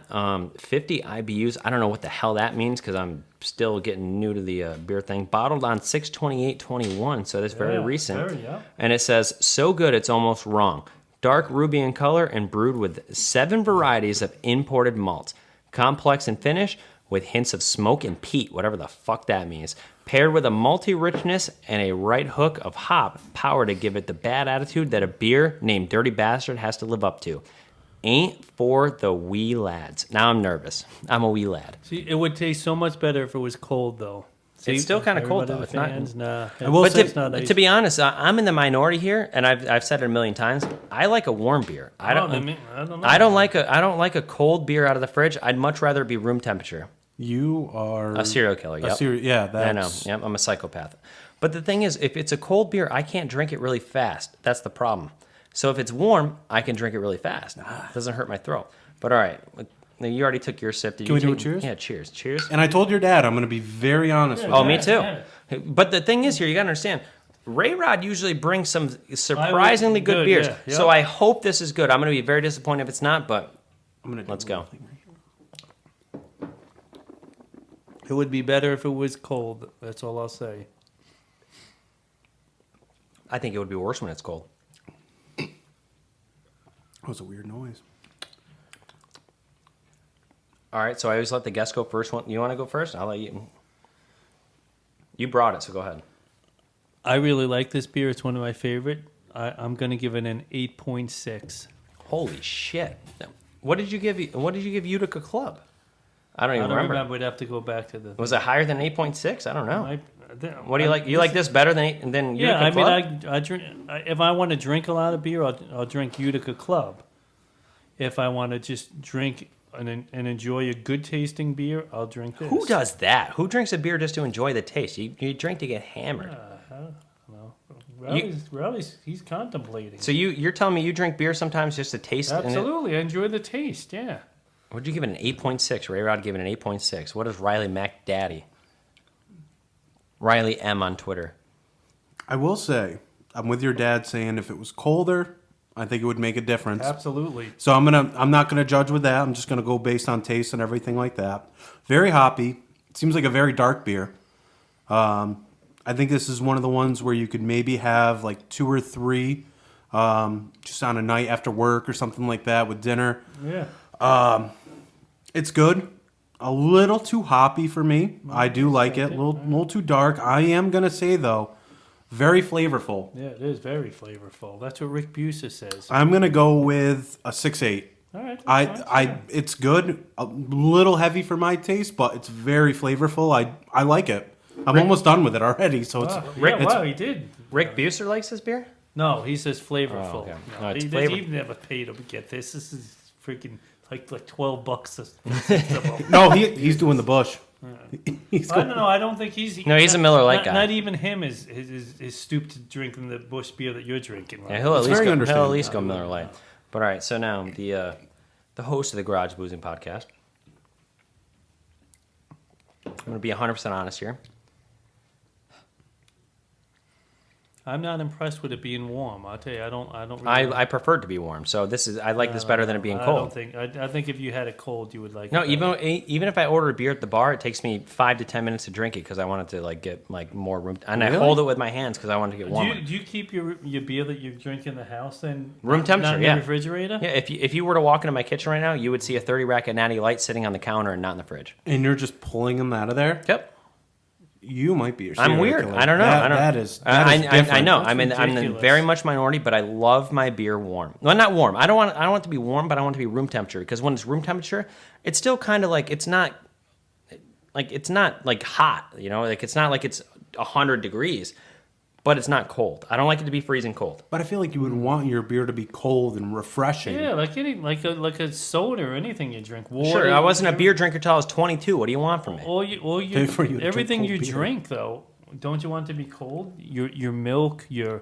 50 IBUs. I don't know what the hell that means because I'm still getting new to the beer thing. Bottled on 6/28/21, so that's very recent. And it says, so good it's almost wrong. Dark ruby in color and brewed with 7 varieties of imported malts. Complex in finish with hints of smoke and peat, whatever the fuck that means. Paired with a malty richness and a right hook of hop power to give it the bad attitude that a beer named Dirty Bastard has to live up to. Ain't for the wee lads. Now I'm nervous. I'm a wee lad. See, it would taste so much better if it was cold, though. See, It's still kinda cold, everybody though. It's not- fans, Nah. I will But say, it's not nice. to be honest, I'm in the minority here, and I've said it a million times. I like a warm beer. I don't I don't know. I don't like a cold beer out of the fridge. I'd much rather it be room temperature. you are A serial killer. Yep. Yeah, that's. I know. Yep, I'm a psychopath. But the thing is, if it's a cold beer, I can't drink it really fast. That's the problem. So if it's warm, I can drink it really fast. It doesn't hurt my throat. But all right, you already took your sip. Did Can you we do a take- cheers? Yeah, cheers. Cheers. And I told your dad I'm going to be very honest with Oh, you. me too. yeah. But the thing is here, you got to understand, RayRod usually brings some surprisingly good beers. yeah. Yep. So I hope this is good. I'm going to be very disappointed if it's not, but I'm gonna do let's a go. little thing right here. It would be better if it was cold. That's all I'll say. I think it would be worse when it's cold. That was a weird noise. All right, so I always let the guests go first. You want to go first? I'll let you. You brought it, so go ahead. I really like this beer. It's one of my favorite. I'm going to give it an 8.6. Holy shit! What did you give? What did you give Utica Club? I don't I even don't remember. remember. We'd have to go back to the. Was it higher than 8.6? I don't know. What do you like? You this- like this better than Utica Yeah, I Club? mean, I drink. If I want to drink a lot of beer, I'll drink Utica Club. If I want to just drink and enjoy a good tasting beer, I'll drink this. Who does that? Who drinks a beer just to enjoy the taste? You drink to get hammered. Riley's he's contemplating. So you're telling me you drink beer sometimes just to taste it? Absolutely, I enjoy the taste. Yeah. Would you give it an 8.6? RayRod gave it an 8.6. What is Riley MacDaddy? Riley M on Twitter. I will say, I'm with your dad saying if it was colder, I think it would make a difference. Absolutely. So I'm not gonna judge with that. I'm just gonna go based on taste and everything like that. Very hoppy. It seems like a very dark beer. I think this is one of the ones where you could maybe have like 2 or 3, just on a night after work or something like that with dinner. Yeah. It's good. A little too hoppy for me. I do like it. A little too dark. I am gonna say though, very flavorful. Yeah, it is very flavorful. That's what Rick Busa says. I'm gonna go with a 6.8. All right. that's fine. It's good. A little heavy for my taste, but it's very flavorful. I like it. I'm almost done with it already. So it's Wow, he did. Rick Buser likes this beer? No, he says flavorful. Oh, okay. No, No, it's he flavor- never paid him to get this. This is freaking like $12. no, he's doing the Bush. He's I don't know. I don't think he's. No, he's a Miller Lite not, guy. Not even him is stooped to drinking the Bush beer that you're drinking. Right? Yeah, he'll at It's least very go, understandable. he'll at least go Miller Lite. But all right, so now the host of the Garage Boozing podcast. I'm going to be 100% honest here. I'm not impressed with it being warm. I'll tell you, I don't. Really I prefer it to be warm, so I like this better than it being cold. I think if you had it cold, you would like. No, it better. even if I order a beer at the bar, it takes me 5 to 10 minutes to drink it because I want it to like get like more room, and I hold it with my hands because I want it to get warmer. Do you keep your beer that you drink in the house then Room temperature, not in yeah. the refrigerator? Yeah, if you were to walk into my kitchen right now, you would see a 30 rack of Natty Light sitting on the counter and not in the fridge. And you're just pulling them out of there. Yep. You might be. I'm weird. I don't know. That is I different. know. That's I'm in ridiculous. very much minority, but I love my beer warm. Well, not warm. I don't want it to be warm, but I want it to be room temperature because when it's room temperature, it's still kind of like it's not like hot. You know, like it's not like it's 100 degrees, but it's not cold. I don't like it to be freezing cold. But I feel like you would want your beer to be cold and refreshing. Yeah, like a soda or anything you drink. Water, Sure, I wasn't a beer drinker till I was 22. What do you want from me? All you For you to everything drink you cold beer. drink though, don't you want to be cold? Your milk, your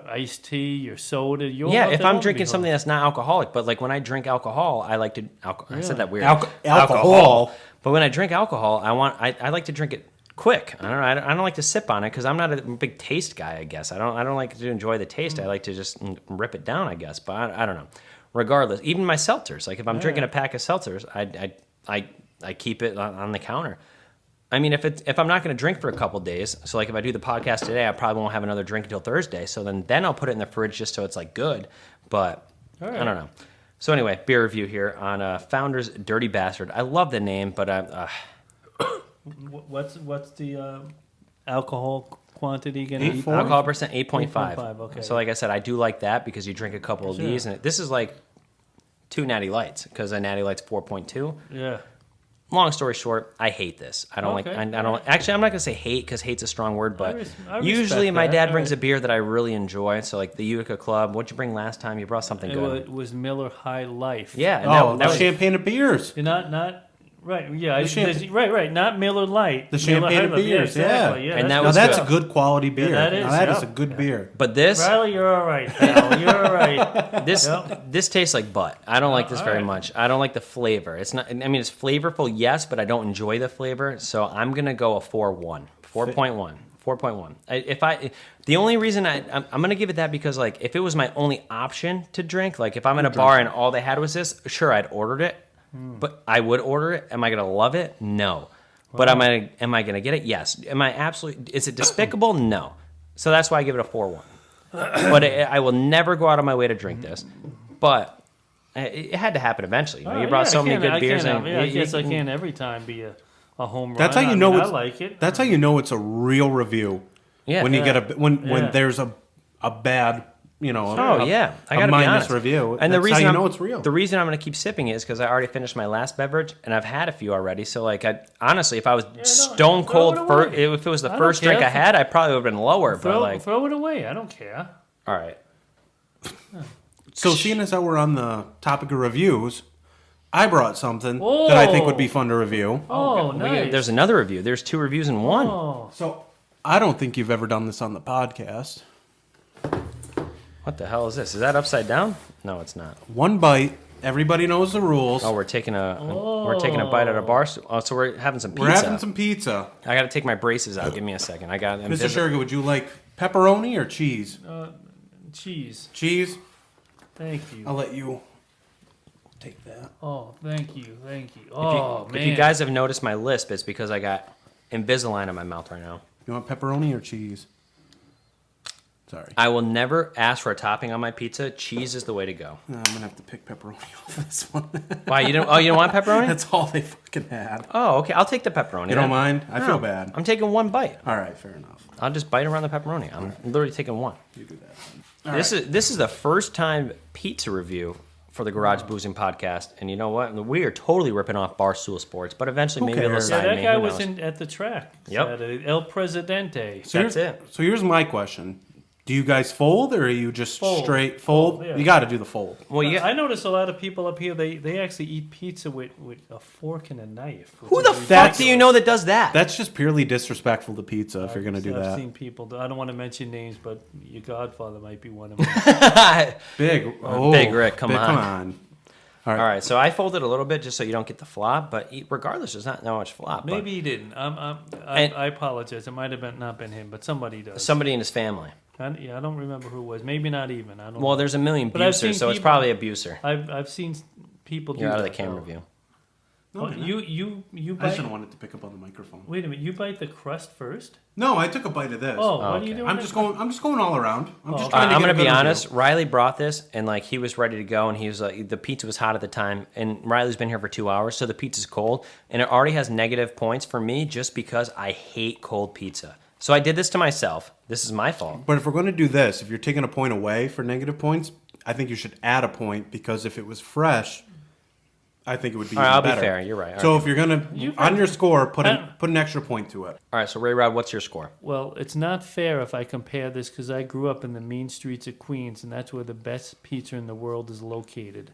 iced tea, your soda. Yeah, if I'm drinking something that's not alcoholic, but like when I drink alcohol, I like to. I said that weird. Alcohol. But when I drink alcohol, I like to drink it quick. I don't like to sip on it because I'm not a big taste guy. I guess I don't like to enjoy the taste. I like to just rip it down. I guess, but I don't know. Regardless, even my seltzers. Like if I'm drinking a pack of seltzers, I keep it on the counter. I mean, if I'm not going to drink for a couple days, so like if I do the podcast today, I probably won't have another drink until Thursday. So then I'll put it in the fridge just so it's like good. But I don't know. So anyway, beer review here on Founder's Dirty Bastard. I love the name, but What's the alcohol quantity gonna be? alcohol percent 8.5. 8.5, okay. So like I said, I do like that because you drink a couple of these, and this is like 2 Natty Lights because a Natty Light's 4.2. Yeah. Long story short, I hate this. I don't Okay. like. I don't. Actually, I'm not gonna say hate because hate's a strong word, but I respect usually my that. dad All brings right. a beer that I really enjoy. So like the Utica Club. What'd you bring last time? You brought something good. It was Miller High Life. Yeah. And Oh, that the was, champagne of beers. You're not right. Yeah, The right. Not Miller Light. The Miller champagne High of Life. beers, exactly. And that Now was that's good. a good quality beer. that is, Now that is yeah. a good beer. but this Riley, you're all right, pal. You're all right. this Yep. this tastes like butt. I don't like this very right. much. I don't like the flavor. It's not. I mean, it's flavorful, yes, but I don't enjoy the flavor. So I'm gonna go a 4.1. 4.1. 4.1. The only reason I'm gonna give it that because like if it was my only option to drink, like if I'm at a bar and all they had was this, sure I'd ordered it, but I would order it. Am I gonna love it? No. But am I gonna get it? Yes. Is it despicable? No. So that's why I give it a 4.1. But I will never go out of my way to drink this. But it had to happen eventually. You know, you brought so many good beers in. I guess I can't every time be a home run. That's how you know I it's. like it. That's how you know it's a real review. Yeah. When you get when Yeah. there's a bad, you know. Oh yeah, I gotta a be minus honest. review. And That's how you know it's real. The reason I'm gonna keep sipping it is because I already finished my last beverage and I've had a few already. So like, honestly, if I was stone throw cold, it away. if it was the I don't first drink care. I had, I probably would have been lower. But like, throw it away. I don't care. all right, So seeing as that we're on the topic of reviews, I brought something that I think would be fun to review. Oh, nice. there's another review. There's 2 reviews in one. Oh, So I don't think you've ever done this on the podcast. What the hell is this? Is that upside down? No, it's not. One bite. Everybody knows the rules. Oh, we're taking a bite at a bar. Oh, so we're having some pizza. We're having some pizza. I got to take my braces out. Give me a second. I got. Mr. Sherga, would you like pepperoni or cheese? cheese. Cheese. Thank you. I'll let you take that. Oh, thank you. Oh, man. If you guys have noticed my lisp, it's because I got Invisalign in my mouth right now. You want pepperoni or cheese? Sorry. I will never ask for a topping on my pizza. Cheese is the way to go. I'm gonna have to pick pepperoni off this one. Why you don't? Oh, you don't want pepperoni? That's all they fucking had. Oh, okay. I'll take the pepperoni. You then. don't mind? I No, feel bad. I'm taking one bite. All right, fair enough. I'll just bite around the pepperoni. I'm literally taking one. You do that. Then. This is the first time pizza review for the Garage Boozing podcast. And you know what? We are totally ripping off Barstool Sports, but eventually maybe they'll cares? sign Yeah, me. that guy Who was knows? at the track. Yep. Saturday. El Presidente. That's it. So here's my question. Do you guys fold, or are you just Fold. straight fold? Fold, yeah. You got to do the fold. Well, I notice a lot of people up here, they actually eat pizza with a fork and a knife. who which the is fuck ridiculous. do you know that does that? That's just purely disrespectful to pizza if you're going to do I've that. seen people do. I don't want to mention names, but your godfather might be one of them. Big. Big Rick, come on. Come on. All right, so I folded a little bit just so you don't get the flop, but regardless, there's not that much flop. Maybe he didn't. I apologize. It might have not been him, but somebody but does. somebody in his family. I don't remember who it was. Maybe not even. I don't. Well, know. there's a million But I've abusers, seen so it's people- probably a abuser. I've seen people do. You're out of the that, camera though. view. Oh, you I bite. shouldn't wanted to pick up on the microphone. Wait a minute. You bite the crust first. No, I took a bite of this. Oh, what are okay. you doing? I'm just going all around. I'm just okay. trying to I'm get gonna a good be review. honest. Riley brought this, and like he was ready to go, and he was like, the pizza was hot at the time, and Riley's been here for 2 hours, so the pizza's cold, and it already has negative points for me just because I hate cold pizza. So I did this to myself. This is my fault. But if we're going to do this, if you're taking a point away for negative points, I think you should add a point because if it was fresh, I think it would be All right, even I'll better. be fair. You're right. All So right. if you're gonna on your score, put an extra point to it. All right, so RayRod, what's your score? Well, it's not fair if I compare this because I grew up in the mean streets of Queens, and that's where the best pizza in the world is located.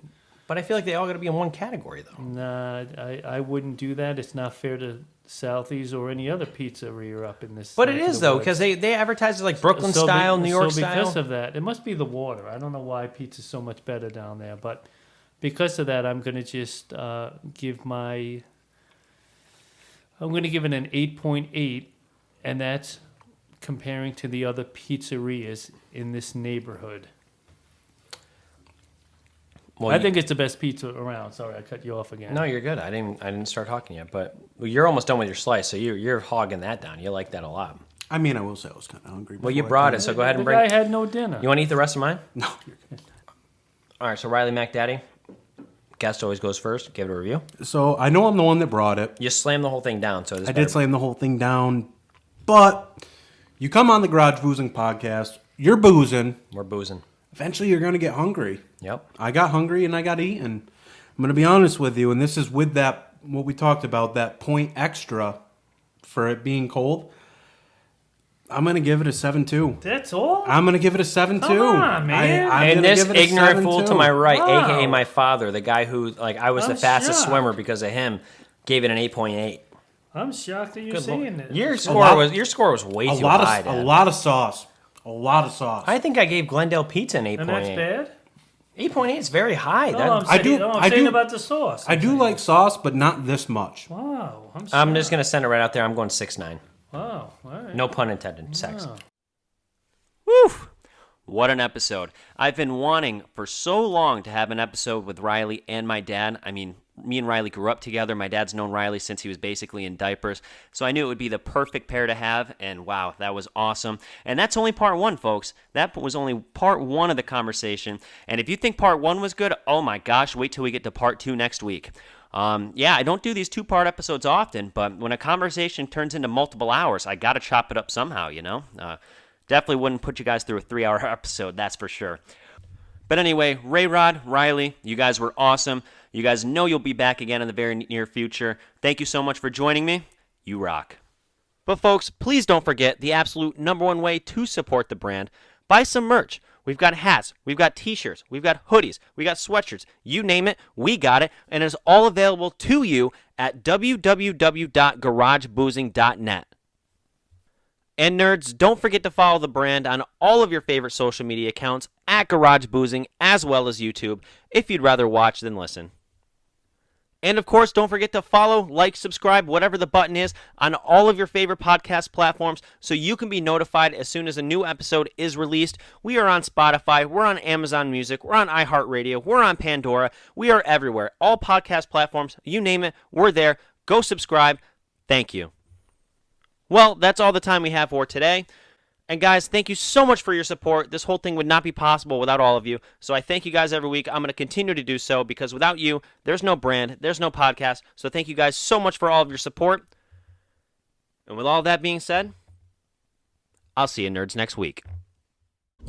But I feel like they all got to be in one category, though. Nah, I wouldn't do that. It's not fair to Southys or any other pizzeria up in this. But it neck of is the though, woods. because they advertise it like Brooklyn So be- style, New York so style. because of that, it must be the water. I don't know why pizza's so much better down there, but because of that, I'm gonna just give it an 8.8, and that's comparing to the other pizzerias in this neighborhood. Well, I think it's the best pizza around. Sorry, I cut you off again. No, you're good. I didn't start talking yet, but you're almost done with your slice, so you're hogging that down. You like that a lot. I mean, I will say I was kind of hungry. Well, you before I brought came. it, so go ahead the and bring. guy had no dinner. You want to eat the rest of mine? No, you're good. All right. So Riley MacDaddy, guest always goes first. Give it a review. So I know I'm the one that brought it. You slam the whole thing down. So I did slam the whole thing down, but you come on the Garage Boozing podcast, you're boozing. We're boozing. Eventually, you're gonna get hungry. Yep. I got hungry and I got eaten. I'm going to be honest with you, and this is with that, what we talked about, that point extra for it being cold. I'm going to give it a 7.2. That's all? I'm going to give it a 7.2. Come on, man. I'm And gonna this give it a ignorant fool to 7.2. my right, Wow. aka my father, the guy who I was the I'm fastest shocked. swimmer because of him, gave it an 8.8. I'm shocked that you're Good saying lord. that. Your lot- score was way A too lot high. of Dad. a lot of sauce. A lot of sauce. I think I gave Glendale Pizza an 8.8. And that's bad? 8.8 is very high. No, That- I'm I saying, do- I'm I saying do- about the sauce. I do like sauce, but not this much. Wow. I'm just going to send it right out there. I'm going 6.9. Wow. All right. No pun intended. Sex. Wow. Woo! What an episode. I've been wanting for so long to have an episode with Riley and my dad. I mean, me and Riley grew up together. My dad's known Riley since he was basically in diapers. So I knew it would be the perfect pair to have. And wow, that was awesome. And that's only part one, folks. That was only part one of the conversation. And if you think part one was good, oh my gosh, wait till we get to part two next week. Yeah, I don't do these two-part episodes often, but when a conversation turns into multiple hours, I got to chop it up somehow, you know? Definitely wouldn't put you guys through a 3-hour episode, that's for sure. But anyway, RayRod, Riley, you guys were awesome. You guys know you'll be back again in the very near future. Thank you so much for joining me. You rock. But folks, please don't forget the absolute number one way to support the brand. Buy some merch. We've got hats, we've got t-shirts, we've got hoodies, we got sweatshirts. You name it, we got it. And it's all available to you at www.garageboozing.net. And nerds, don't forget to follow the brand on all of your favorite social media accounts at Garage Boozing, as well as YouTube, if you'd rather watch than listen. And of course, don't forget to follow, like, subscribe, whatever the button is, on all of your favorite podcast platforms so you can be notified as soon as a new episode is released. We are on Spotify, we're on Amazon Music, we're on iHeartRadio, we're on Pandora, we are everywhere. All podcast platforms, you name it, we're there. Go subscribe. Thank you. Well, that's all the time we have for today. And guys, thank you so much for your support. This whole thing would not be possible without all of you. So I thank you guys every week. I'm going to continue to do so because without you, there's no brand, there's no podcast. So thank you guys so much for all of your support. And with all that being said, I'll see you nerds next week.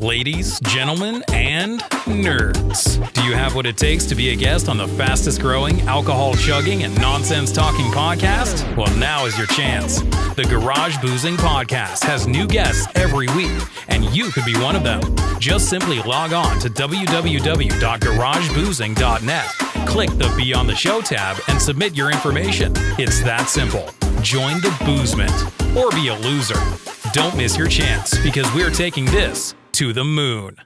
Ladies, gentlemen, and nerds. Do you have what it takes to be a guest on the fastest growing, alcohol chugging, and nonsense talking podcast? Well, now is your chance. The Garage Boozing Podcast has new guests every week, and you could be one of them. Just simply log on to www.garageboozing.net. Click the Be on the Show tab and submit your information. It's that simple. Join the boozement or be a loser. Don't miss your chance because we're taking this to the moon.